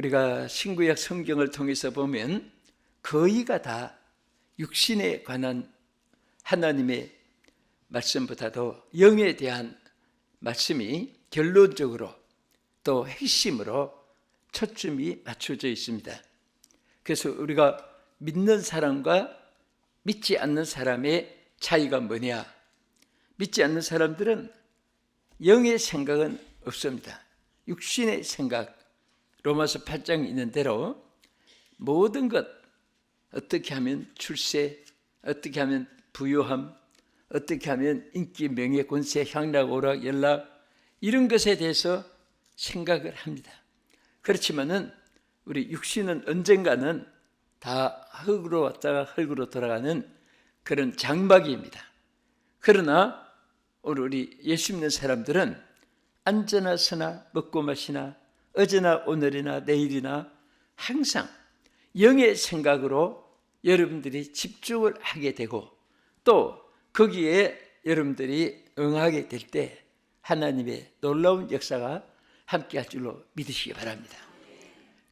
우리가 신구약 성경을 통해서 보면 거의가 다 육신에 관한 하나님의 말씀보다도 영에 대한 말씀이 결론적으로 또 핵심으로 초점이 맞춰져 있습니다. 그래서 우리가 믿는 사람과 믿지 않는 사람의 차이가 뭐냐? 믿지 않는 사람들은 영의 생각은 없습니다. 육신의 생각, 로마서 8장에 있는 대로 모든 것, 어떻게 하면 출세, 어떻게 하면 부유함, 어떻게 하면 인기, 명예, 권세, 향락, 오락, 연락, 이런 것에 대해서 생각을 합니다. 그렇지만은 우리 육신은 언젠가는 다 흙으로 왔다가 흙으로 돌아가는 그런 장막입니다. 그러나 오늘 우리 예수 믿는 사람들은 앉으나 서나 먹고 마시나 어제나 오늘이나 내일이나 항상 영의 생각으로 여러분들이 집중을 하게 되고 또 거기에 여러분들이 응하게 될 때 하나님의 놀라운 역사가 함께할 줄로 믿으시기 바랍니다.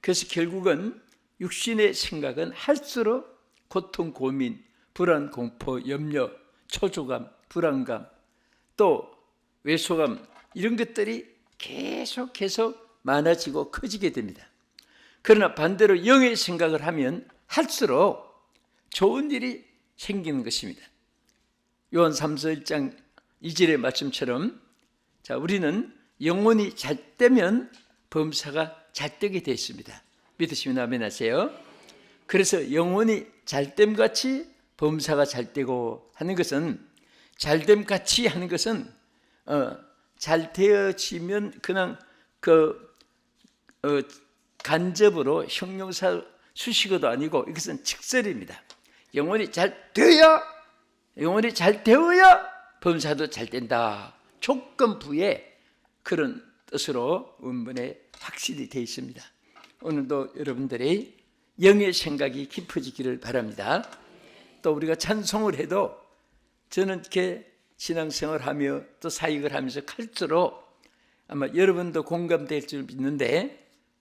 그래서 결국은 육신의 생각은 할수록 고통, 고민, 불안, 공포, 염려, 초조감, 불안감, 또 외소감 이런 것들이 계속 많아지고 커지게 됩니다. 그러나 반대로 영의 생각을 하면 할수록 좋은 일이 생기는 것입니다. 요한 3서 1장 2절의 말씀처럼 자, 우리는 영혼이 잘 되면 범사가 잘 되게 되어 있습니다. 믿으시면 아멘 하세요. 그래서 영혼이 잘됨 같이 범사가 잘 되고 하는 것은 잘됨 같이 하는 것은 잘 되어지면 그냥 간접으로 형용사 수식어도 아니고 이것은 직설입니다. 영혼이 잘 되어야 범사도 잘 된다. 조건부의 그런 뜻으로 원문에 확실히 되어 있습니다. 오늘도 여러분들의 영의 생각이 깊어지기를 바랍니다. 또 우리가 찬송을 해도 저는 이렇게 신앙생활하며 또 사역을 하면서 갈수록 아마 여러분도 공감될 줄 믿는데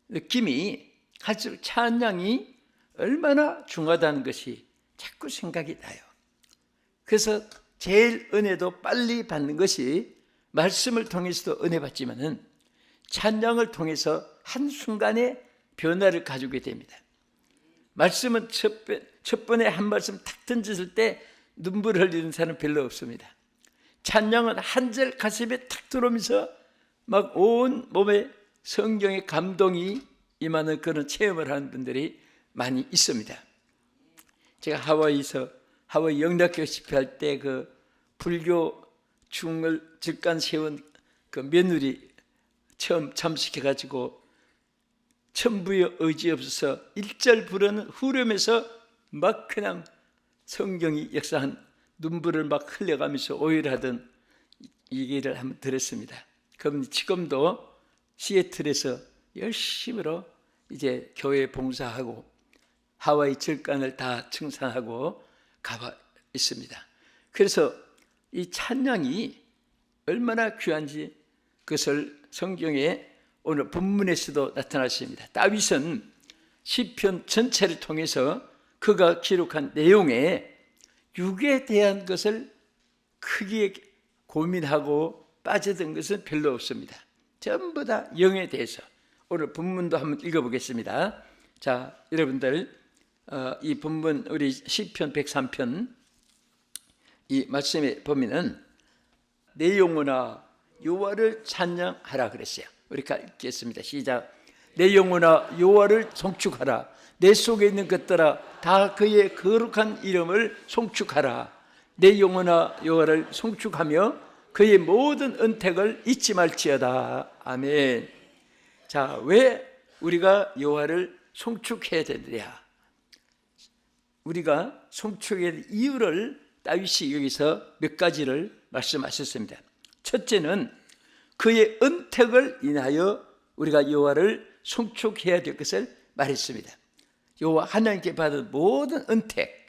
느낌이 갈수록 찬양이 얼마나 중요하다는 것이 자꾸 생각이 나요. 그래서 제일 은혜도 빨리 받는 것이 말씀을 통해서도 은혜 받지만은 찬양을 통해서 한순간에 변화를 가지게 됩니다. 말씀은 첫 번에 한 말씀 탁 던졌을 때 눈물 흘리는 사람 별로 없습니다. 찬양은 한 절 가슴에 탁 들어오면서 막 온 몸에 성경의 감동이 임하는 그런 체험을 하는 분들이 많이 있습니다. 제가 하와이 영락교 집회할 때 그 불교 중을 직관 세운 그 며느리 처음 참석해가지고 천부의 의지 없어서 1절 부르는 후렴에서 막 그냥 성경이 역사한 눈물을 막 흘려가면서 오열하던 얘기를 한번 들었습니다. 그럼 지금도 시애틀에서 열심히로 이제 교회 봉사하고 하와이 절간을 다 청산하고 가봐 있습니다. 그래서 이 찬양이 얼마나 귀한지 그것을 성경에 오늘 본문에서도 나타났습니다. 다윗은 시편 전체를 통해서 그가 기록한 내용에 육에 대한 것을 크게 고민하고 빠져든 것은 별로 없습니다. 전부 다 영에 대해서. 오늘 본문도 한번 읽어보겠습니다. 자, 여러분들 이 본문 우리 시편 103편 이 말씀에 보면은 내 영혼아 여호와를 찬양하라 그랬어요. 우리 읽겠습니다. 시작. 내 영혼아 여호와를 송축하라. 내 속에 있는 것들아 다 그의 거룩한 이름을 송축하라. 내 영혼아 여호와를 송축하며 그의 모든 은택을 잊지 말지어다. 아멘. 자, 왜 우리가 여호와를 송축해야 되느냐? 우리가 송축해야 될 이유를 다윗이 여기서 몇 가지를 말씀하셨습니다. 첫째는 그의 은택을 인하여 우리가 여호와를 송축해야 될 것을 말했습니다. 여호와 하나님께 받은 모든 은택,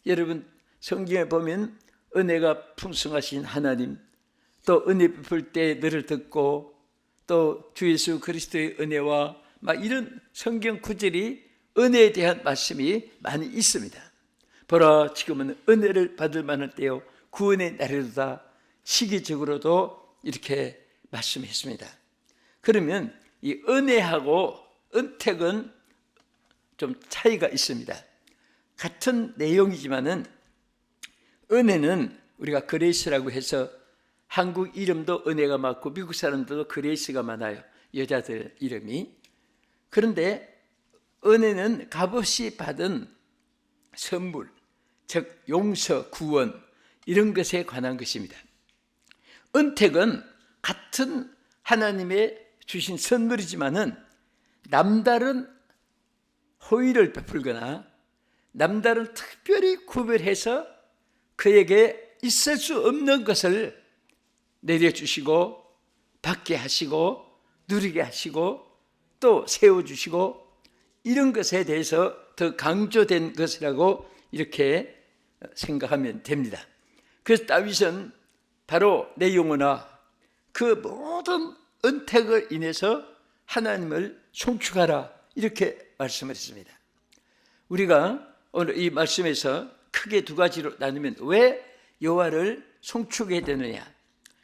여러분 성경에 보면 은혜가 풍성하신 하나님, 또 은혜 베풀 때 너를 듣고 또 주 예수 그리스도의 은혜와 막 이런 성경 구절이 은혜에 대한 말씀이 많이 있습니다. 보라, 지금은 은혜를 받을 만한 때요 구원의 날이로다. 시기적으로도 이렇게 말씀했습니다. 그러면 이 은혜하고 은택은 좀 차이가 있습니다. 같은 내용이지만은 은혜는 우리가 그레이스라고 해서 한국 이름도 은혜가 많고 미국 사람들도 그레이스가 많아요. 여자들 이름이. 그런데 은혜는 값없이 받은 선물, 즉 용서, 구원 이런 것에 관한 것입니다. 은택은 같은 하나님의 주신 선물이지만은 남다른 호의를 베풀거나 남다른 특별히 구별해서 그에게 있을 수 없는 것을 내려주시고 받게 하시고 누리게 하시고 또 세워주시고 이런 것에 대해서 더 강조된 것이라고 이렇게 생각하면 됩니다. 그래서 다윗은 바로 내 영혼아 그 모든 은택을 인해서 하나님을 송축하라 이렇게 말씀을 했습니다. 우리가 오늘 이 말씀에서 크게 두 가지로 나누면 왜 여호와를 송축해야 되느냐,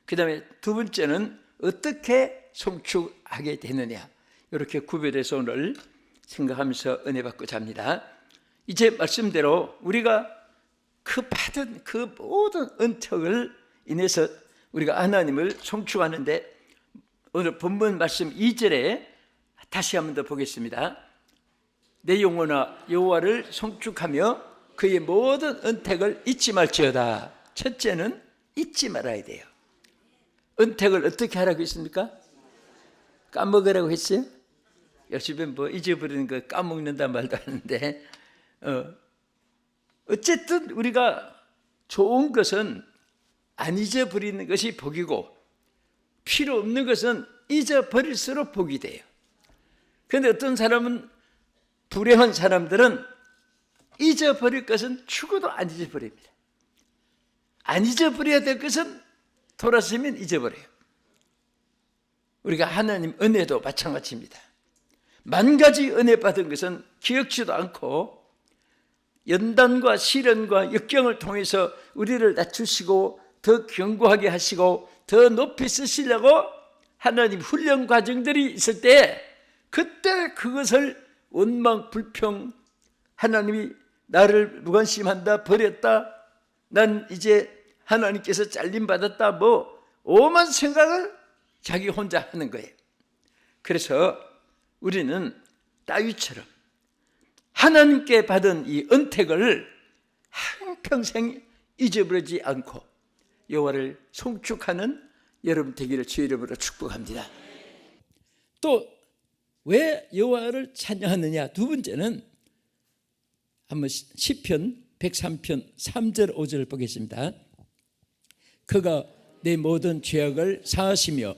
그 다음에 두 번째는 어떻게 송축하게 되느냐, 이렇게 구별해서 오늘 생각하면서 은혜 받고자 합니다. 이제 말씀대로 우리가 그 받은 그 모든 은택을 인해서 우리가 하나님을 송축하는데 오늘 본문 말씀 2절에 다시 한 번 더 보겠습니다. 내 영혼아 여호와를 송축하며 그의 모든 은택을 잊지 말지어다. 첫째는 잊지 말아야 돼요. 은택을 어떻게 하라고 했습니까? 까먹으라고 했어요? 요즘에 뭐 잊어버리는 거 까먹는다 말도 하는데 어쨌든 우리가 좋은 것은 안 잊어버리는 것이 복이고 필요 없는 것은 잊어버릴수록 복이 돼요. 그런데 어떤 사람은 불행한 사람들은 잊어버릴 것은 죽어도 안 잊어버립니다. 안 잊어버려야 될 것은 돌아서면 잊어버려요. 우리가 하나님 은혜도 마찬가지입니다. 만 가지 은혜 받은 것은 기억지도 않고 연단과 시련과 역경을 통해서 우리를 낮추시고 더 견고하게 하시고 더 높이 쓰시려고 하나님 훈련 과정들이 있을 때 그때 그것을 원망, 불평, 하나님이 나를 무관심한다, 버렸다, 난 이제 하나님께서 잘림받았다, 뭐 오만 생각을 자기 혼자 하는 거예요. 그래서 우리는 다윗처럼 하나님께 받은 이 은택을 한평생 잊어버리지 않고 여호와를 송축하는 여러분 되기를 주의 이름으로 축복합니다. 또 왜 여호와를 찬양하느냐? 두 번째는 한번 시편 103편 3절 5절을 보겠습니다. 그가 내 모든 죄악을 사하시며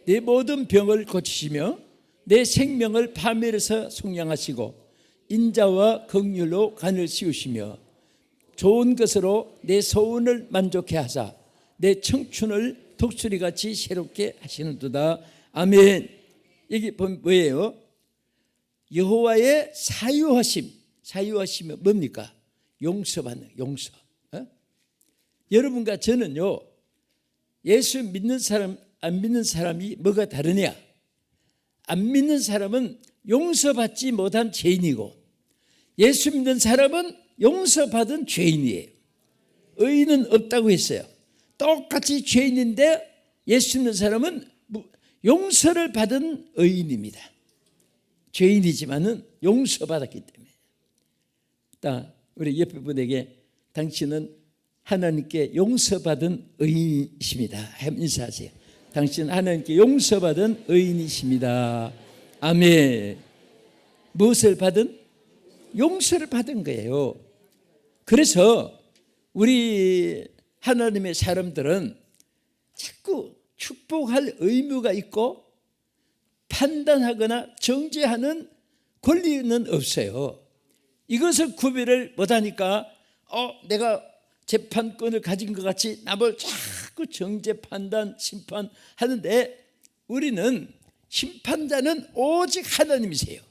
내 모든 병을 고치시며 내 생명을 파멸해서 속량하시고 인자와 긍휼로 간을 씌우시며 좋은 것으로 내 소원을 만족해 하사 내 청춘을 독수리같이 새롭게 하시는도다. 아멘. 이게 뭐예요? 여호와의 사유하심이 뭡니까? 용서받는 용서. 여러분과 저는요, 예수 믿는 사람 안 믿는 사람이 뭐가 다르냐? 안 믿는 사람은 용서받지 못한 죄인이고 예수 믿는 사람은 용서받은 죄인이에요. 의인은 없다고 했어요. 똑같이 죄인인데 예수 믿는 사람은 용서를 받은 의인입니다. 죄인이지만은 용서받았기 때문에. 우리 옆에 분에게 당신은 하나님께 용서받은 의인이십니다. 인사하세요. 당신은 하나님께 용서받은 의인이십니다. 아멘. 무엇을 받은? 용서를 받은 거예요. 그래서 우리 하나님의 사람들은 자꾸 축복할 의무가 있고 판단하거나 정죄하는 권리는 없어요. 이것을 구별을 못하니까 내가 재판권을 가진 것 같이 남을 자꾸 정죄, 판단, 심판하는데 우리는 심판자는 오직 하나님이세요.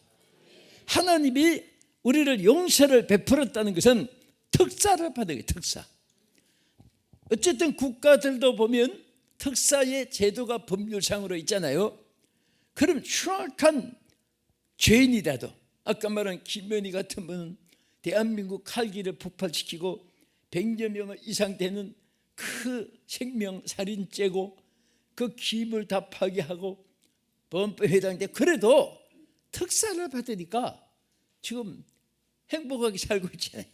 하나님이 우리를 용서를 베풀었다는 것은 특사를 받은 거예요. 특사. 어쨌든 국가들도 보면 특사의 제도가 법률상으로 있잖아요. 그럼 흉악한 죄인이라도, 아까 말한 김건희 같은 분은 대한민국 칼기를 폭발시키고 100여 명 이상 되는 그 생명살인죄고 그 기물 다 파괴하고 범법에 해당돼. 그래도 특사를 받으니까 지금 행복하게 살고 있잖아요.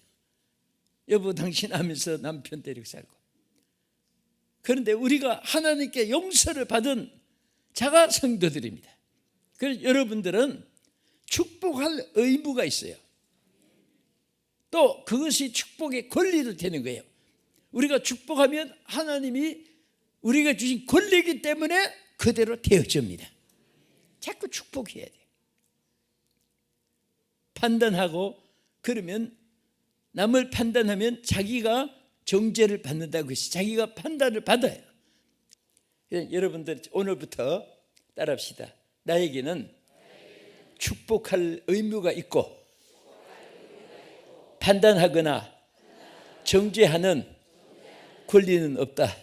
여보 당신 하면서 남편 데리고 살고. 그런데 우리가 하나님께 용서를 받은 자가 성도들입니다. 그래서 여러분들은 축복할 의무가 있어요. 또 그것이 축복의 권리도 되는 거예요. 우리가 축복하면 하나님이 우리가 주신 권리이기 때문에 그대로 되어집니다. 자꾸 축복해야 돼요. 판단하고 그러면 남을 판단하면 자기가 정죄를 받는다고 했어요. 자기가 판단을 받아요. 여러분들 오늘부터 따라합시다. 나에게는 축복할 의무가 있고 판단하거나 정죄하는 권리는 없다.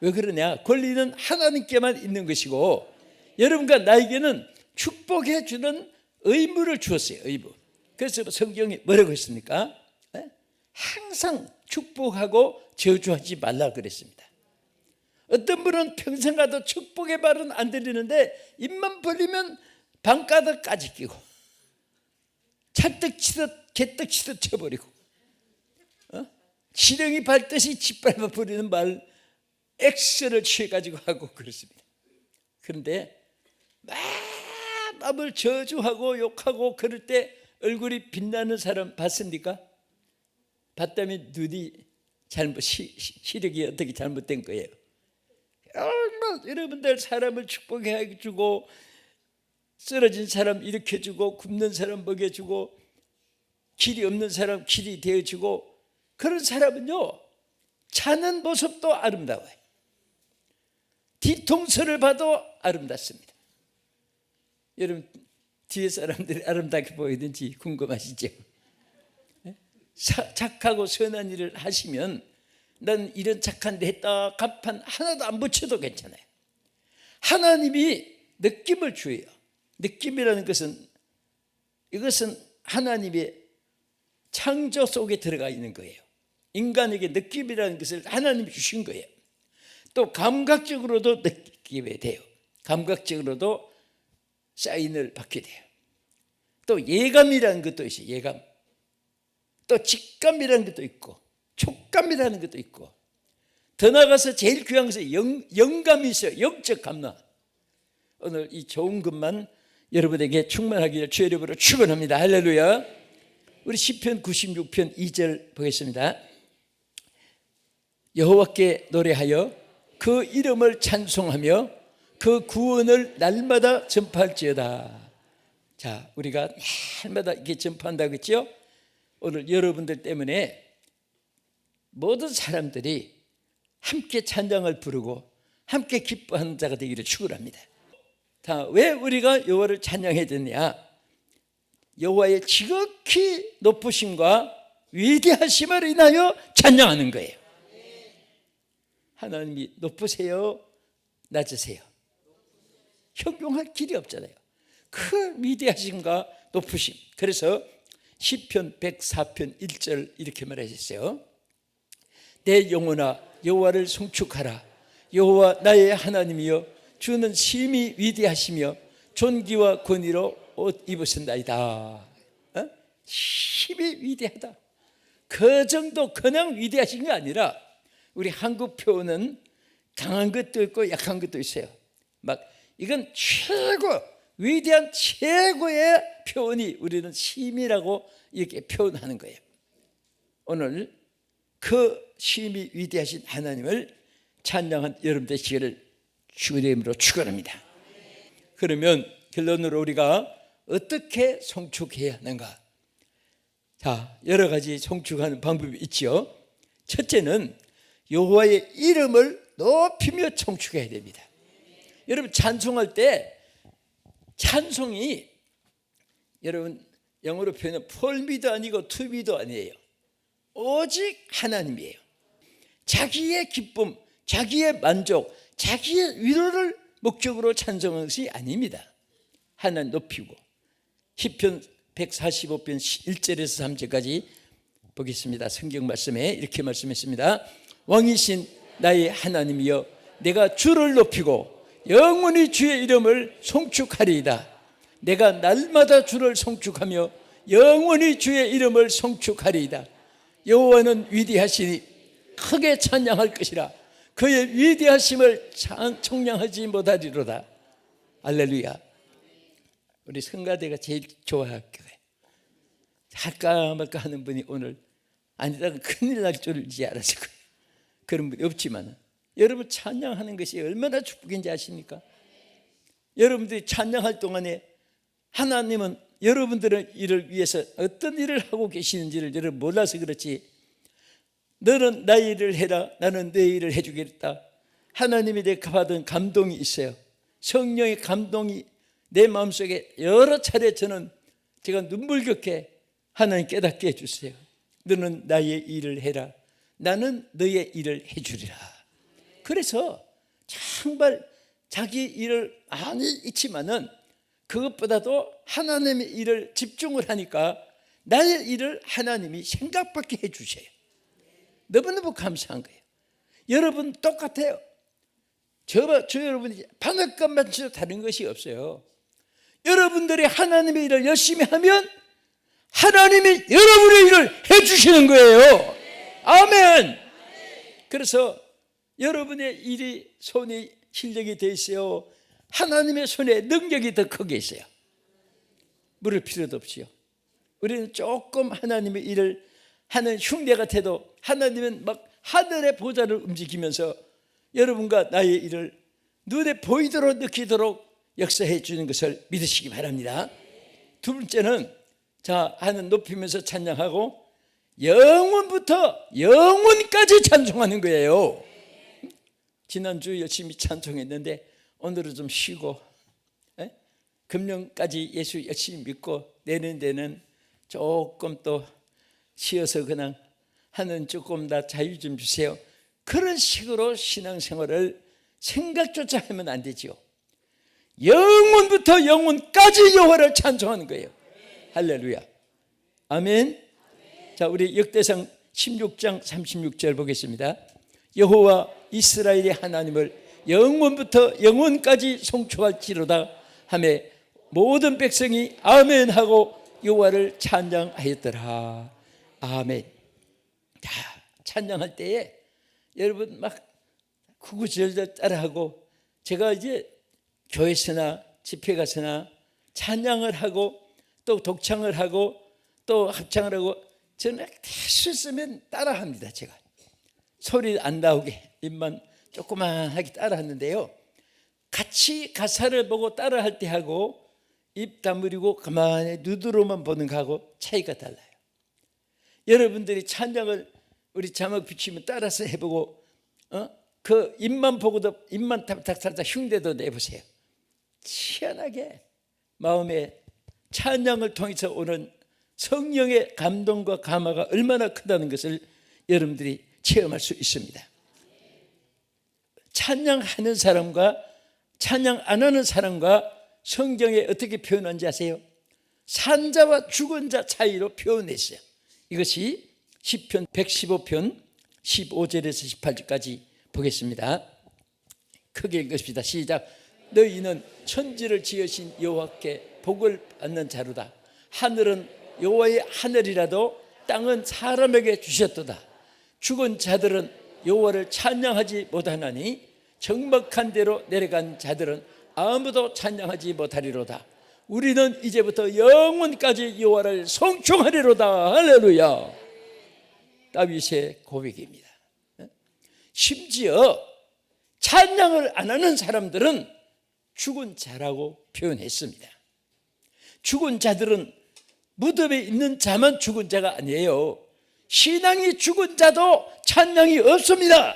왜 그러냐? 권리는 하나님께만 있는 것이고 여러분과 나에게는 축복해 주는 의무를 주었어요. 의무. 그래서 성경이 뭐라고 했습니까? 항상 축복하고 저주하지 말라 그랬습니다. 어떤 분은 평생 가도 축복의 말은 안 들리는데 입만 벌리면 방가닥까지 끼고 찰떡 치듯 개떡 치듯 쳐버리고 지렁이 밟듯이 짓밟아 버리는 말 액션을 취해가지고 하고 그렇습니다. 그런데 막 남을 저주하고 욕하고 그럴 때 얼굴이 빛나는 사람 봤습니까? 봤다면 눈이 시력이 어떻게 잘못된 거예요. 여러분들 사람을 축복해 주고 쓰러진 사람 일으켜주고 굶는 사람 먹여주고 길이 없는 사람 길이 되어주고 그런 사람은요 자는 모습도 아름다워요. 뒤통수를 봐도 아름답습니다. 여러분 뒤에 사람들이 아름답게 보이든지 궁금하시죠? 착하고 선한 일을 하시면 난 이런 착한 데 했다 간판 하나도 안 붙여도 괜찮아요. 하나님이 느낌을 줘요. 느낌이라는 것은 이것은 하나님의 창조 속에 들어가 있는 거예요. 인간에게 느낌이라는 것을 하나님이 주신 거예요. 또 감각적으로도 느끼게 돼요. 감각적으로도 사인을 받게 돼요. 또 예감이라는 것도 있어요. 예감. 또 직감이라는 것도 있고 촉감이라는 것도 있고 더 나아가서 제일 귀한 것은 영감이 있어요. 영적 감각. 오늘 이 좋은 것만 여러분에게 충만하기를 주의 이름으로 축원합니다. 할렐루야. 우리 시편 96편 2절 보겠습니다. 여호와께 노래하여 그 이름을 찬송하며 그 구원을 날마다 전파할지어다. 자, 우리가 날마다 이렇게 전파한다고 했죠. 오늘 여러분들 때문에 모든 사람들이 함께 찬양을 부르고 함께 기뻐하는 자가 되기를 축원합니다. 자, 왜 우리가 여호와를 찬양해야 되냐? 여호와의 지극히 높으심과 위대하심을 인하여 찬양하는 거예요. 하나님이 높으세요? 낮으세요? 형용할 길이 없잖아요. 그 위대하심과 높으심. 그래서 시편 104편 1절 이렇게 말하셨어요. 내 영혼아 여호와를 송축하라. 여호와 나의 하나님이여 주는 심히 위대하시며 존귀와 권위로 옷 입으신다이다. 심히 위대하다. 그 정도 그냥 위대하신 게 아니라 우리 한국 표현은 강한 것도 있고 약한 것도 있어요. 막 이건 최고 위대한 최고의 표현이 우리는 심이라고 이렇게 표현하는 거예요. 오늘 그 심히 위대하신 하나님을 찬양한 여러분 되시기를 주의 이름으로 축원합니다. 그러면 결론으로 우리가 어떻게 송축해야 하는가? 자, 여러 가지 송축하는 방법이 있죠. 첫째는 여호와의 이름을 높이며 송축해야 됩니다. 여러분 찬송할 때 찬송이 여러분 영어로 표현하면 폴미도 아니고 투미도 아니에요. 오직 하나님이에요. 자기의 기쁨, 자기의 만족, 자기의 위로를 목적으로 찬송하는 것이 아닙니다. 하나님 높이고. 시편 145편 1절에서 3절까지 보겠습니다. 성경 말씀에 이렇게 말씀했습니다. 왕이신 나의 하나님이여, 내가 주를 높이고 영원히 주의 이름을 송축하리이다. 내가 날마다 주를 송축하며 영원히 주의 이름을 송축하리이다. 여호와는 위대하시니 크게 찬양할 것이라. 그의 위대하심을 청량하지 못하리로다. 할렐루야. 우리 성가대가 제일 좋아할게요. 할까 말까 하는 분이 오늘 아니다가 큰일 날 줄지 알았을 거예요. 그런 분이 없지만 여러분 찬양하는 것이 얼마나 축복인지 아십니까? 여러분들이 찬양할 동안에 하나님은 여러분들의 일을 위해서 어떤 일을 하고 계시는지를 여러분 몰라서 그렇지, 너는 나의 일을 해라, 나는 내 일을 해주겠다. 하나님이 내가 받은 감동이 있어요. 성령의 감동이 내 마음속에 여러 차례 제가 눈물겹게 하나님 깨닫게 해주세요. 너는 나의 일을 해라, 나는 너의 일을 해주리라. 그래서 정말 자기 일을 많이 있지만은 그것보다도 하나님의 일을 집중을 하니까 나의 일을 하나님이 생각밖에 해주셔요. 너무너무 감사한 거예요. 여러분 똑같아요. 저 여러분이 반역감만 치도 다른 것이 없어요. 여러분들이 하나님의 일을 열심히 하면 하나님이 여러분의 일을 해주시는 거예요. 아멘. 그래서 여러분의 일이 손이 실력이 돼 있어요. 하나님의 손에 능력이 더 크게 있어요. 물을 필요도 없지요. 우리는 조금 하나님의 일을 하는 흉내 같아도 하나님은 막 하늘의 보좌를 움직이면서 여러분과 나의 일을 눈에 보이도록 느끼도록 역사해 주는 것을 믿으시기 바랍니다. 두 번째는 하나님 높이면서 찬양하고 영원부터 영원까지 찬송하는 거예요. 지난주 열심히 찬송했는데 오늘은 좀 쉬고 금년까지 예수 열심히 믿고 내년 데는 조금 또 쉬어서 그냥 하는 조금 더 자유 좀 주세요. 그런 식으로 신앙생활을 생각조차 하면 안 되죠. 영원부터 영원까지 여호와를 찬송하는 거예요. 할렐루야. 아멘. 자, 우리 역대상 16장 36절 보겠습니다. 여호와 이스라엘의 하나님을 영원부터 영원까지 송축할지로다 하며 모든 백성이 아멘 하고 여호와를 찬양하였더라. 아멘. 자, 찬양할 때에 여러분 막 구구절절 따라하고, 제가 이제 교회에서나 집회 가서나 찬양을 하고 또 독창을 하고 또 합창을 하고 저는 대수 쓰면 따라합니다. 제가 소리 안 나오게 입만 조그만하게 따라하는데요, 같이 가사를 보고 따라할 때 하고 입 다물고 가만히 눈으로만 보는 거하고 차이가 달라요. 여러분들이 찬양을 우리 자막 비치면 따라서 해보고 그 입만 보고도 입만 살짝 흉내도 내보세요. 희한하게 마음에 찬양을 통해서 오는 성령의 감동과 감화가 얼마나 크다는 것을 여러분들이 체험할 수 있습니다. 찬양하는 사람과 찬양 안 하는 사람과 성경에 어떻게 표현한지 아세요? 산자와 죽은 자 차이로 표현했어요. 이것이 시편 115편 15절에서 18절까지 보겠습니다. 크게 읽읍시다. 시작. 너희는 천지를 지으신 여호와께 복을 받는 자로다. 하늘은 여호와의 하늘이라도 땅은 사람에게 주셨도다. 죽은 자들은 여호와를 찬양하지 못하나니 적막한 데로 내려간 자들은 아무도 찬양하지 못하리로다. 우리는 이제부터 영원까지 여호와를 송축하리로다. 할렐루야. 다윗의 고백입니다. 심지어 찬양을 안 하는 사람들은 죽은 자라고 표현했습니다. 죽은 자들은 무덤에 있는 자만 죽은 자가 아니에요. 신앙이 죽은 자도 찬양이 없습니다.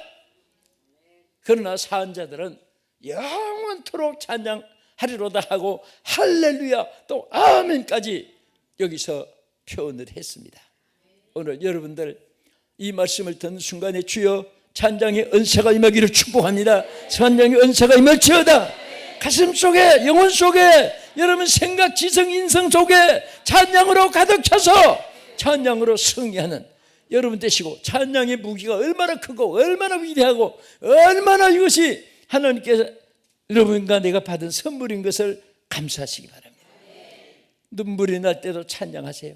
그러나 사한 자들은 영원토록 찬양하리로다 하고 할렐루야 또 아멘까지 여기서 표현을 했습니다. 오늘 여러분들 이 말씀을 듣는 순간에 주여 찬양의 은사가 임하기를 축복합니다. 찬양의 은사가 임할지어다. 가슴 속에 영혼 속에 여러분 생각 지성 인성 속에 찬양으로 가득 차서 찬양으로 승리하는 여러분 되시고, 찬양의 무기가 얼마나 크고 얼마나 위대하고 얼마나 이것이 하나님께서 여러분과 내가 받은 선물인 것을 감사하시기 바랍니다. 눈물이 날 때도 찬양하세요.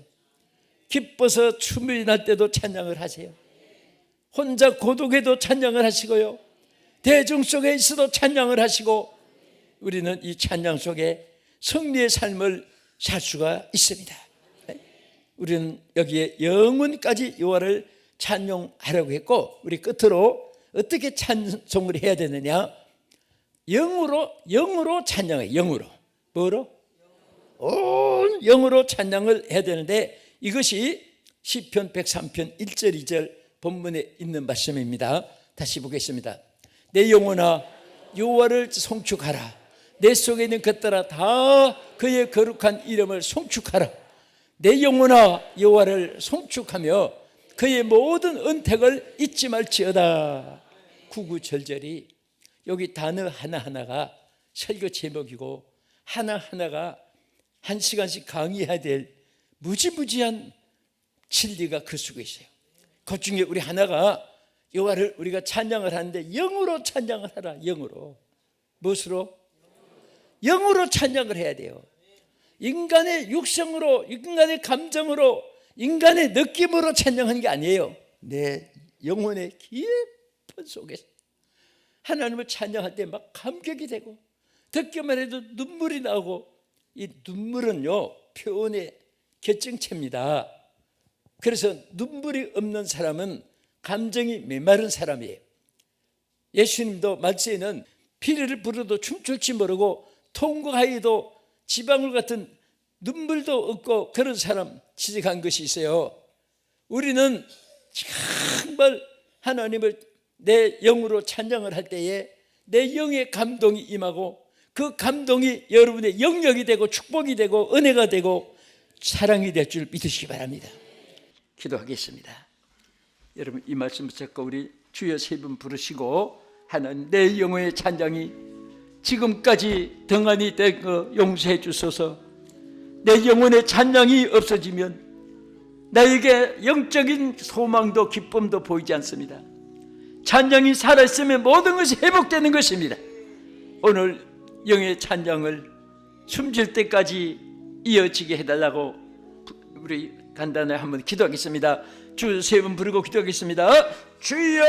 기뻐서 춤이 날 때도 찬양을 하세요. 혼자 고독해도 찬양을 하시고요, 대중 속에 있어도 찬양을 하시고, 우리는 이 찬양 속에 승리의 삶을 살 수가 있습니다. 우리는 여기에 영혼까지 여호와를 찬송하라고 했고, 우리 끝으로 어떻게 찬송을 해야 되느냐? 영으로 찬양해요. 영으로. 뭐로? 온 영으로 찬양을 해야 되는데, 이것이 시편 103편 1절 2절 본문에 있는 말씀입니다. 다시 보겠습니다. 내 영혼아 여호와를 송축하라. 내 속에 있는 것들아 다 그의 거룩한 이름을 송축하라. 내 영혼아 여호와를 송축하며 그의 모든 은택을 잊지 말지어다. 구구절절이 여기 단어 하나하나가 설교 제목이고, 하나하나가 한 시간씩 강의해야 될 무지무지한 진리가 그 속에 있어요. 그 중에 우리 하나가 여호와를 우리가 찬양을 하는데 영으로 찬양을 하라. 영으로. 무엇으로? 영으로 찬양을 해야 돼요. 인간의 육성으로, 인간의 감정으로, 인간의 느낌으로 찬양하는 게 아니에요. 내 영혼의 깊은 속에서 하나님을 찬양할 때 막 감격이 되고, 듣기만 해도 눈물이 나오고, 이 눈물은요 표현의 결정체입니다. 그래서 눈물이 없는 사람은 감정이 메마른 사람이에요. 예수님도 말세에는 피리를 불어도 춤출지 모르고 통곡하여도 지방울 같은 눈물도 없고 그런 사람 지적한 것이 있어요. 우리는 정말 하나님을 내 영으로 찬양을 할 때에 내 영의 감동이 임하고, 그 감동이 여러분의 영역이 되고 축복이 되고 은혜가 되고 사랑이 될 줄 믿으시기 바랍니다. 기도하겠습니다. 여러분 이 말씀 붙잡고 우리 주여 세 분 부르시고, 하나님 내 영혼의 찬양이 지금까지 등한이 된 거 용서해 주소서. 내 영혼의 찬양이 없어지면 나에게 영적인 소망도 기쁨도 보이지 않습니다. 찬양이 살아있으면 모든 것이 회복되는 것입니다. 오늘 영의 찬양을 숨질 때까지 이어지게 해달라고 우리 간단히 한번 기도하겠습니다. 주 세 번 부르고 기도하겠습니다. 주여